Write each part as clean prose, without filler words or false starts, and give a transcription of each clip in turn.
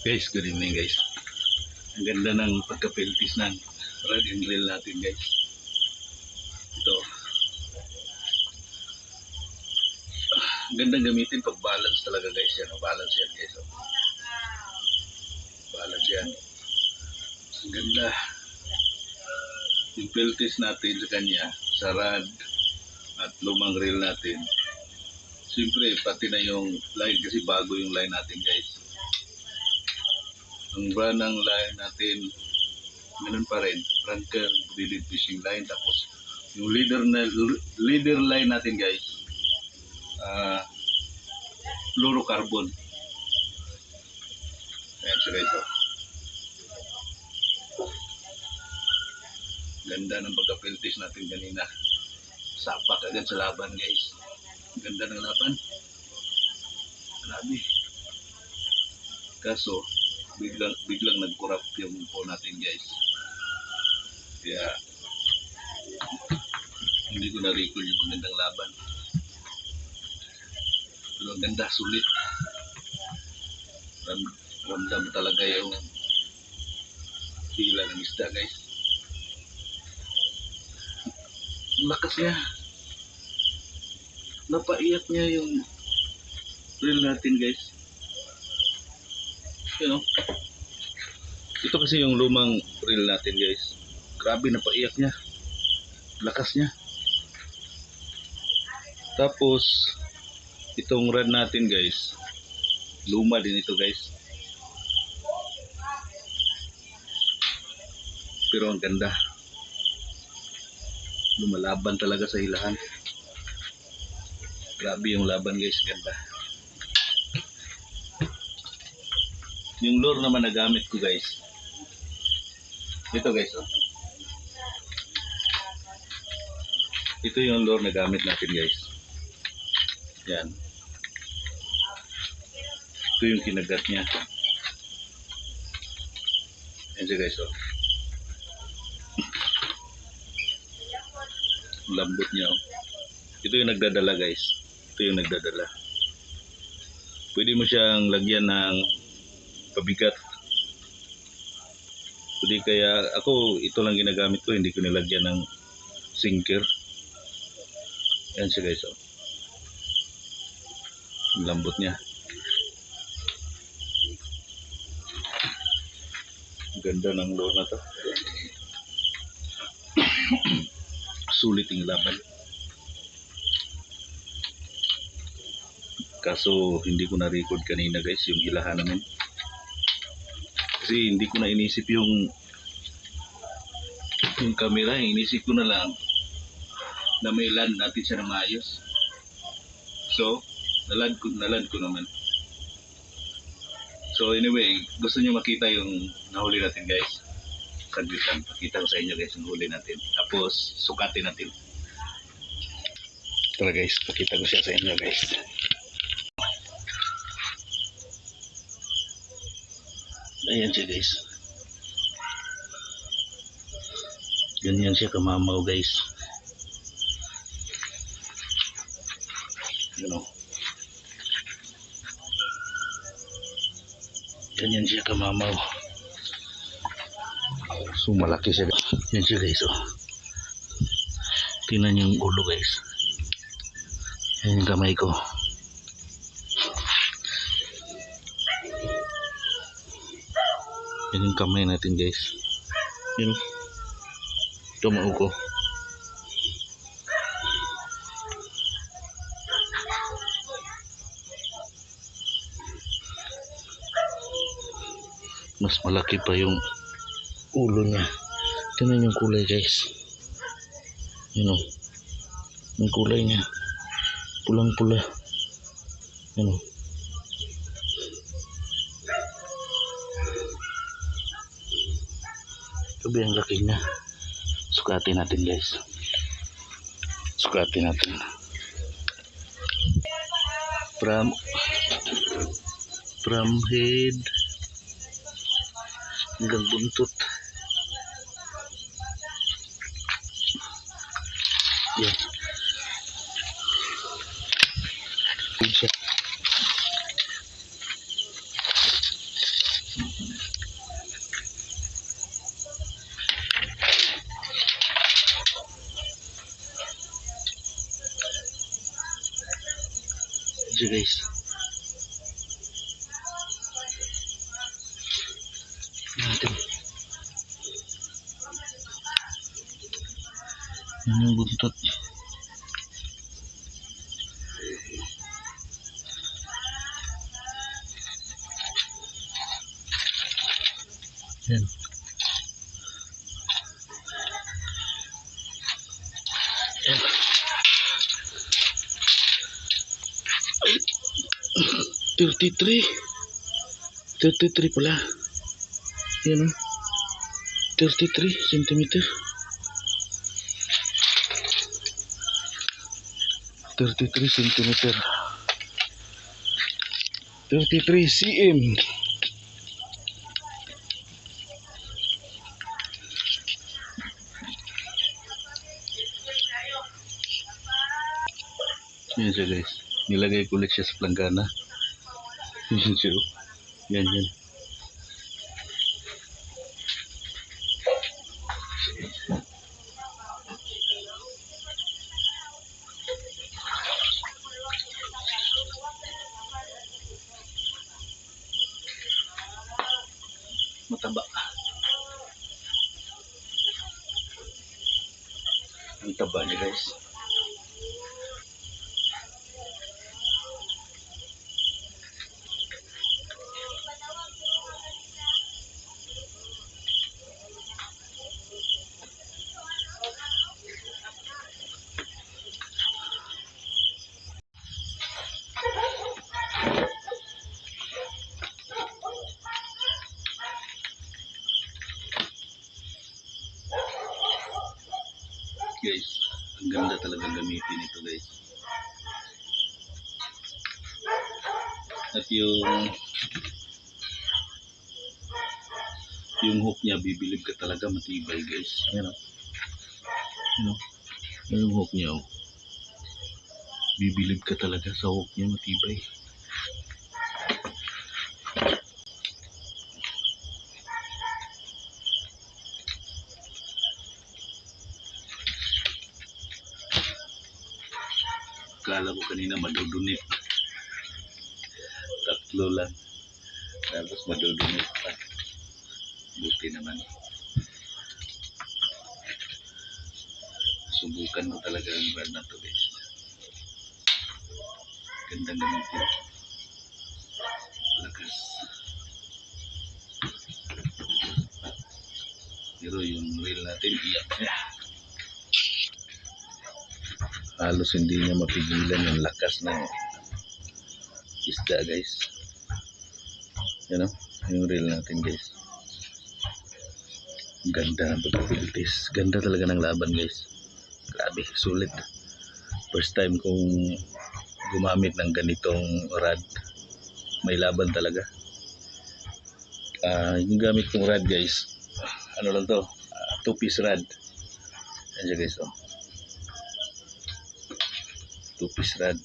Guys, good evening guys. Ang ganda ng pagka-peltis ng rod and reel natin guys. Ito. Ang gandang gamitin pag balance talaga guys. Yan, balance yan guys. Balance yan. Ang ganda. Yung peltis natin sa kanya, sa rod at lumang reel natin. Siyempre, pati na yung line kasi bago yung line natin guys. Ang brand ng line natin, ganun pa rin, Frankel Braided Fishing Line. Tapos, yung leader line natin guys, fluorocarbon. Ayan siya guys. Ganda ng pagka-peltis natin kanina. Sapak agad sa laban guys. Ganda ng laban. Marami. Kaso, biglang nag-corrupt yung po natin guys. Kaya hindi ko na-recall yung magandang laban. Pero ang ganda, sulit. Ramdam talaga yung hila ng isda guys. Lakas niya. Napaiyak niya yung reel natin guys. You know, ito kasi yung lumang reel natin guys. Grabe, napaiyak niya. Lakas niya. Tapos itong rod natin guys, luma din ito guys. Pero ang ganda. Lumalaban talaga sa hilahan. Grabe yung laban guys, ganda. Yung lure naman na gamit ko guys, ito guys, oh. Ito yung lure na gamit natin guys. Yan. Ito yung kinagat niya. Yan siya guys, oh. Lambot niya, oh. Ito yung nagdadala guys. Ito yung nagdadala. Pwede mo siyang lagyan ng pabigat. Pwede, kaya ako ito lang ginagamit ko, hindi ko nilagyan ng sinker. Yan siya guys, oh. Ang lambot niya. Ang ganda ng lure na to. Sulit yung laban. Kaso hindi ko na-record kanina guys yung hilahan namin. Kasi hindi ko na inisip yung camera. Inisip ko na lang na may land natin siya na maayos. So, naland ko naman. So anyway, gusto nyo makita yung nahuli natin guys. Saglitan, pakita ko sa inyo guys yung huli natin. Tapos, sukatin natin. Tara guys, pakita ko siya sa inyo guys. Ayan siya guys. Ganyan siya kamamaw guys. You know. Ganyan siya kamamaw. So malaki siya guys. Yan siya guys, oh. Tingnan yung ulo guys. Yan yung kamay ko. Yan yung kamay natin guys. Yan. Tumao ko. Mas malaki pa yung ulo niya. Tingnan yung kulay guys. Yan, oh. Yung kulay niya. Pulang pula. Yan, oh. Sabi ang laki niya. Sukatin natin guys. Sukatin natin. From head hanggang buntot. Yan. Yan siya. siya guys. Natin. Yan yung buntot. Yan. Yan. 33 pala. Yan o. 33 centimeter. 33 centimeter. 33 cm. Yan siya guys. Nilagay ko ulit siya sa planggana. Yan siya. Yan yan. Mataba. Ang taba niya guys. Guys, ang ganda talaga gamitin ito guys. At yung hook niya, bibilib ka talaga, matibay guys. Ayan o. Yung hook niya o. Bibilib ka talaga sa hook niya, matibay. Kala ko kanina madudunit. Tatlo lang. Tapos madudunit pa. Buti naman. Subukan mo talaga ang brand na to guys. Gandang gamitin. Lakas. Pero yung reel natin, iyak niya. Halos hindi niya mapigilan yung lakas ng isda guys. Yan o, yung reel natin guys. Ganda ng pagpapilitis. Ganda talaga ng laban guys. Grabe, sulit. First time kong gumamit ng ganitong rod. May laban talaga. Yung gamit kong rod guys, ano lang to, 2-piece rod. Yan siya guys oh. 2-piece rod.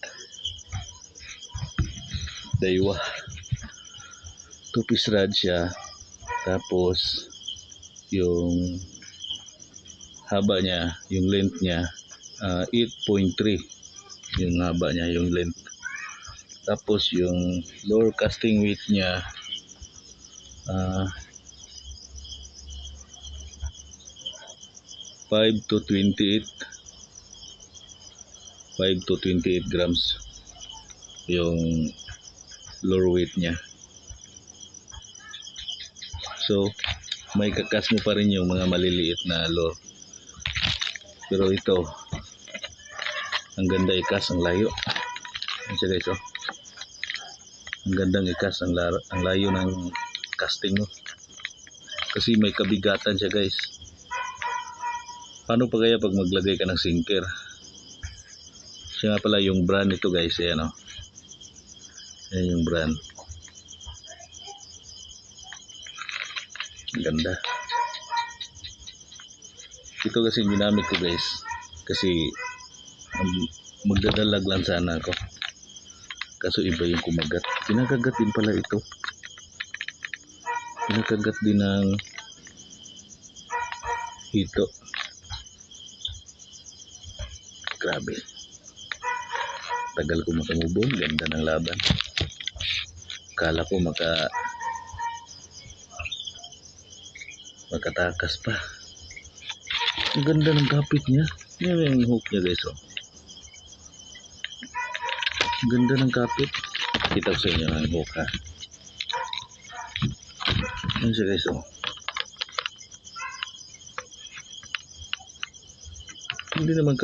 Daiwa. 2-piece rod siya. Tapos yung haba niya, yung length niya 8.3 yung haba niya, yung length. Tapos yung lure casting weight niya 5 to 28 grams yung lure weight niya. So may kakas mo pa rin yung mga maliliit na lure. Pero ito, ang ganda ikas, ang layo. Yan siya guys oh. Ang gandang ikas, ang layo ng casting mo. Kasi may kabigatan siya guys. Paano pa kaya pag maglagay ka ng sinker? Siya nga pala yung brand ito guys. Ayan oh. Yan yung brand. Ganda. Ito kasi ginamit ko guys kasi magdadalag lang sana ako, kaso iba yung kumagat. Kinakagat din pala ito. Kinakagat din ng hito. Grabe. Tagal ko makamubon, ganda ng laban. Kala ko makatakas pa. Ang ganda ng kapit niya. Yan yung hook niya guys, oh. Ang ganda ng kapit. Kita ko sa inyo ang hook, ha. Yan siya guys, oh. Hindi naman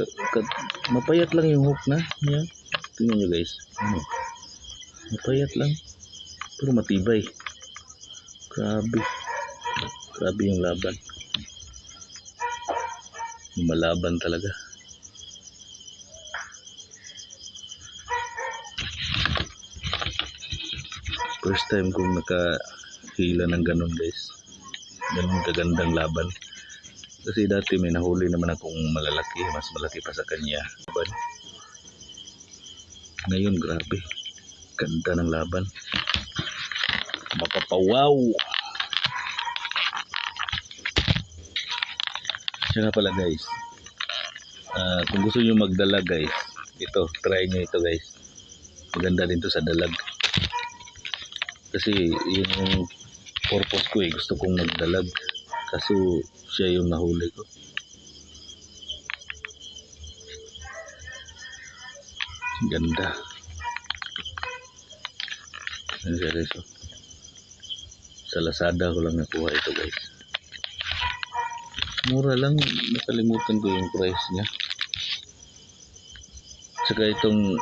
mapayat lang yung hook na. Yan. Tingnan nyo guys. Mapayat lang. Pero matibay. Grabe. Grabe yung laban. Malaban talaga. First time kong nakahila ng ganun guys. Ganun kagandang laban. Kasi dati may nahuli naman akong malalaki. Mas malaki pa sa kanya. Ngayon grabe. Ganda ng laban. Mapapawaw. Siya nga pala guys. Kung gusto nyo magdalag guys, ito, try nyo ito guys. Maganda din to sa dalag. Kasi yung purpose ko gusto kong magdalag. Kaso siya yung nahuli ko. Ganda. Ano siya guys, oh. Sa Lazada ko lang nakuha ito guys. Mura lang, nakalimutan ko yung price niya. Saka itong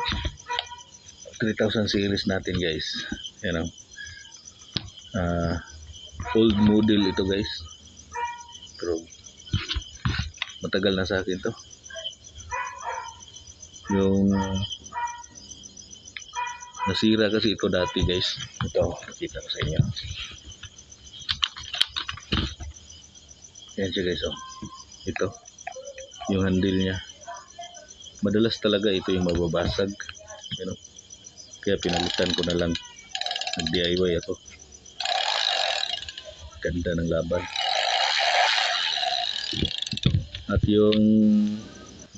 3000 series natin guys. Yan o. Old model ito guys. Pero matagal na sa akin to. Yung nasira kasi ito dati guys. Ito, nakita ko sa inyo. Yan siya guys, oh. Ito, yung handle niya. Madalas talaga ito yung mababasag. You know? Kaya pinalitan ko na lang. Nag-DIY ako. Ganda ng laban. At yung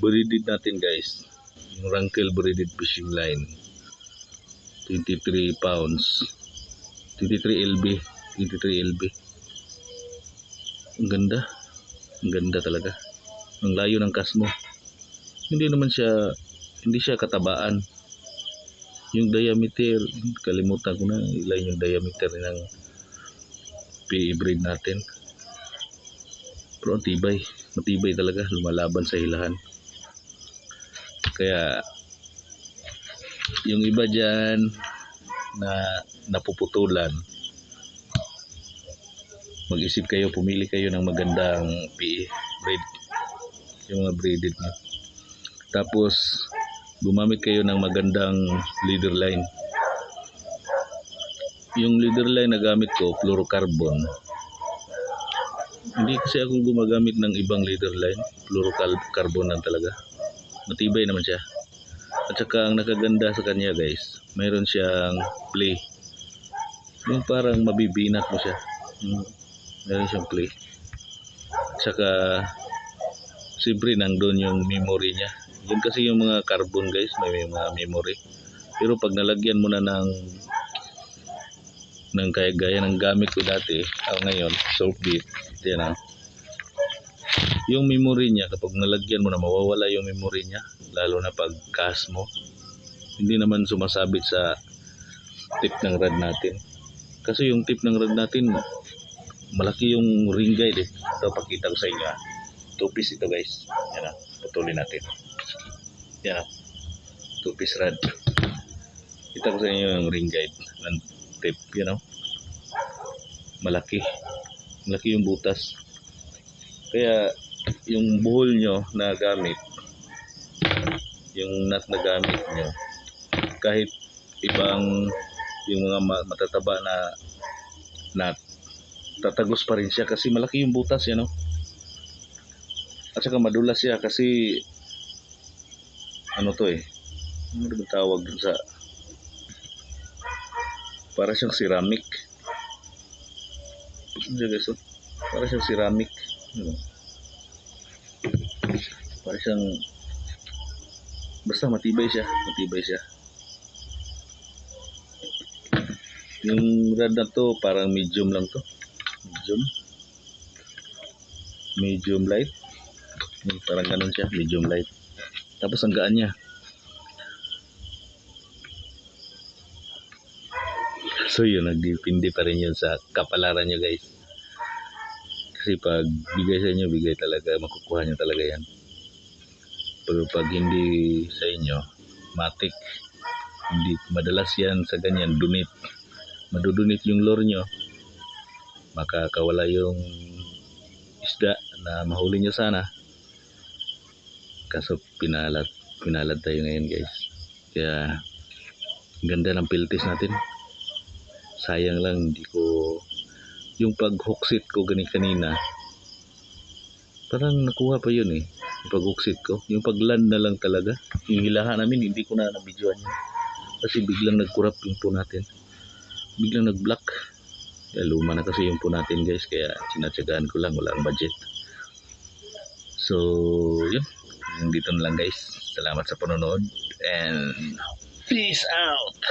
braided natin guys, yung Rankle braided fishing line, 23 pounds, 23 lb, 23 lb. Ang ganda talaga. Ang layo ng cast mo. Hindi siya katabaan. Yung diameter, kalimutan ko na ilan yung diameter ng PE braid natin. Pero matibay talaga, lumalaban sa hilahan. Kaya yung iba dyan na napuputulan, mag-isip kayo, pumili kayo ng magandang PE braid, yung mga braided nyo. Tapos gumamit kayo ng magandang leader line. Yung leader line na gamit ko, fluorocarbon. Hindi kasi ako gumagamit ng ibang leader line, fluorocarbon lang talaga. Matibay naman siya. At saka ang nakaganda sa kanya guys, mayroon siyang play. Yung parang mabibinat mo siya. Meron siyang play. Saka siyempre nandun yung memory niya. Yun kasi yung mga carbon guys, may mga memory. Pero pag nalagyan mo na ng gaya ng gamit ko dati, ngayon, salt beef, yan, yung memory niya, kapag nalagyan mo na, mawawala yung memory niya, lalo na pag cast mo. Hindi naman sumasabit sa tip ng rod natin. Kasi yung tip ng rod natin, malaki yung ring guide. Ito, pakita ko sa inyo. 2 piece ito guys. Yan, putulin natin. Yan, 2 piece rod. Kita ko sa inyo yung ring guide ng tip, malaki yung butas. Kaya yung buhol nyo na gamit, yung nut na gamit nyo, kahit ibang yung mga matataba na nut, tatagos pa rin siya kasi malaki yung butas yan, At saka madulas siya kasi ano to ano ba tawag dun sa, para siyang ceramic. Para siyang ceramic. Para siyang Basta matibay siya. Yung rod na to, parang medium lang to. Medium light. Parang ganun siya, medium light. Tapos ang gaan niya. So yun, nagdipindi pa rin yun sa kapalaran nyo guys. Kasi pag bigay sa inyo, bigay talaga, makukuha nyo talaga yan. Pero pag hindi sa inyo, matik, hindi madalas yan sa ganyan, dunit. Madudunit yung lure nyo, makakawala yung isda na mahuli nyo sana. Kaso pinalad tayo ngayon guys. Kaya ganda ng piltis natin. Sayang lang hindi ko yung pag hooksit ko kanina parang nakuha pa yun eh. Yung pag hooksit ko, yung pag land na lang talaga. Yung hilahan namin hindi ko na nabidyoan yun. Kasi biglang nagkurap yung po natin. Biglang nag-block. Luma na kasi yung po natin guys, kaya sinatsagaan ko lang, wala ang budget. So yun, dito na lang guys. Salamat sa panonood and peace out.